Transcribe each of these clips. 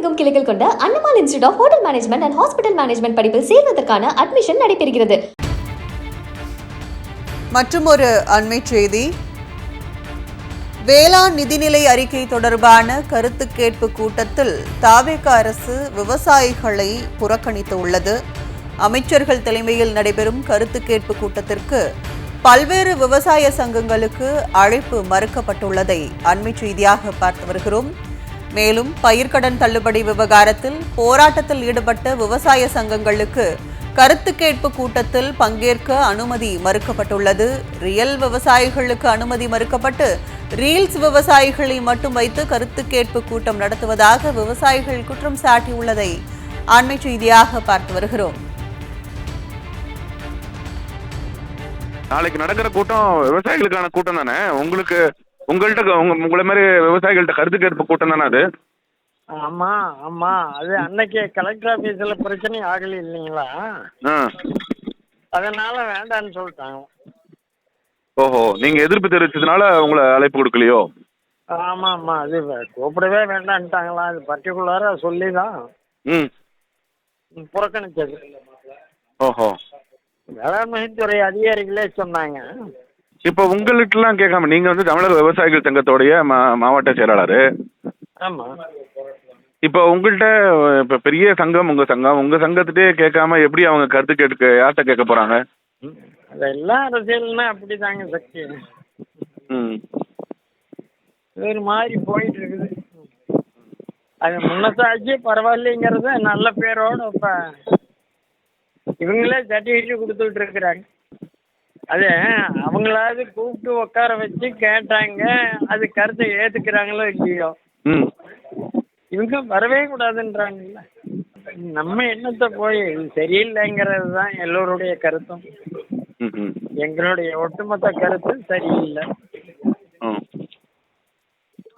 தமிழகமெங்கும் கிளைகள் கொண்ட Annamal institute of hotel management and hospital management படிப்பில் சேர்வதற்கான அட்மிஷன் நடைபெறுகிறது. மற்றும் ஒரு அண்மை செய்தி, வேளாண் நிதிநிலை அறிக்கை தொடர்பான கருத்து கேட்பு கூட்டத்தில் தாவேக அரசு விவசாயிகளை புறக்கணித்துள்ளது. அமைச்சர்கள் தலைமையில் நடைபெறும் கருத்து கேட்பு கூட்டத்திற்கு பல்வேறு விவசாய சங்கங்களுக்கு அழைப்பு மறுக்கப்பட்டுள்ளதை அண்மை செய்தியாக பார்த்து வருகிறோம். மேலும் பயிர்க்கடன் தள்ளுபடி விவகாரத்தில் போராட்டத்தில் ஈடுபட்ட விவசாய சங்கங்களுக்கு கருத்து கேட்பு கூட்டத்தில் பங்கேற்க அனுமதி மறுக்கப்பட்டுள்ளது. ரியல் விவசாயிகளுக்கு அனுமதி மறுக்கப்பட்டு ரீல்ஸ் விவசாயிகளை மட்டும் வைத்து கருத்து கேட்பு கூட்டம் நடத்துவதாக விவசாயிகள் குற்றம் சாட்டியுள்ளதை அண்மை செய்தியாக பார்த்து வருகிறோம். நாளைக்கு நடக்கிற கூட்டம் விவசாயிகளுக்கான கூட்டம் தானே? உங்களை மாதிரி விவசாயிகள்கிட்ட கருத்து கேட்பு கூட்டம் தானே அது? ஆமா ஆமா, அது அன்னைக்கு கலெக்டர் ஆபீஸ்ல பிரச்சனை ஆகல இல்லைங்களா, அதனால வேண்டான்னு சொல்லிட்டாங்க. ஓஹோ, நீங்க எதிர்ப்பு தெரிவிச்சதுனால உங்களை அழைப்பு கொடுக்கலையோ? ஆமா ஆமா, அது கூப்பிடவே வேண்டான்ட்டாங்களா, அது பர்டிகுலரா சொல்லிதான் புறக்கணிச்சது. ஓஹோ, வேளாண்மைத்துறை அதிகாரிகளே சொன்னாங்க. இப்ப உங்கள்கிட்ட எல்லாம் கேட்காம நீங்க தமிழக விவசாயிகள் சங்கத்தோடைய மாவட்ட செயலாளர். ஆமா, இப்ப உங்கள்கிட்ட இப்ப பெரிய சங்கம், உங்க சங்கத்திட்டே கேட்காம எப்படி அவங்க கருத்து கேட்க யார்கிட்ட கேட்க போறாங்க? அதெல்லாம் அரசியல்னா அப்படிதாங்க சக்தி, ஒரு மாதிரி போயிட்டு இருக்குது. அது முன்னசாச்சு பரவாயில்லைங்கிறத நல்ல பேரோட இப்ப இவங்களே சர்டிஃபிகேட் கொடுத்துட்டு இருக்கிறாங்க. அது அவங்களாவது கூப்பிட்டு உட்கார வச்சு கேட்டாங்க, அது கருத்தை ஏத்துக்கிறாங்களோ இல்லையோ, இவங்க வரவே கூடாதுன்றாங்கல்ல. நம்ம எண்ணத்தை போய் சரியில்லைங்கிறது தான் எல்லோருடைய கருத்தும். எங்களுடைய ஒட்டுமொத்த கருத்து சரியில்லை.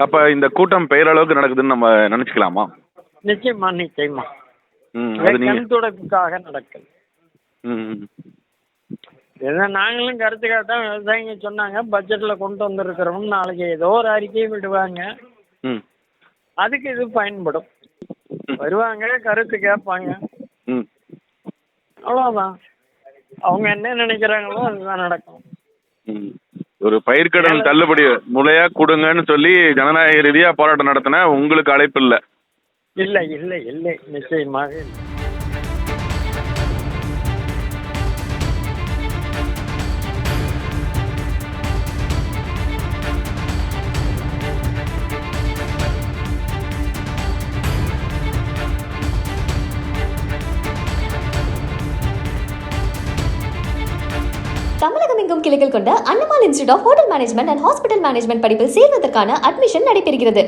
அப்ப இந்த கூட்டம் பெயரளவுக்கு நடக்குதுன்னு நம்ம நினைச்சுக்கலாமா? நிச்சயமா நிச்சயமா, கண் தொடர்புக்காக நடக்குது. நாங்களும் கருத்து கேட்டா விவசாயிங்க சொன்னாங்க பட்ஜெட்ல கொண்டு வந்திருக்கிறோம், நாளைக்கு ஏதோ ஒரு அறிக்கையை விடுவாங்க, அதுக்கு இது பயன்படும். வருவாங்க, கருத்து கேட்பாங்க, அவ்வளவுதான். அவங்க என்ன நினைக்கிறாங்களோ அதுதான் நடக்கும். ஒரு பயிர்க்கடன் தள்ளுபடி முறையா கொடுங்கன்னு சொல்லி ஜனநாயக ரீதியா போராட்டம் நடத்தின உங்களுக்கு அழைப்பு இல்லை? இல்லை இல்லை இல்லை, நிச்சயமாக இல்லை. தமிழகமெங்கும் கிளைகள் கொண்ட Annamal institute of hotel management and hospital management படிப்பில் சேர்வதற்கான அட்மிஷன் நடைபெறுகிறது.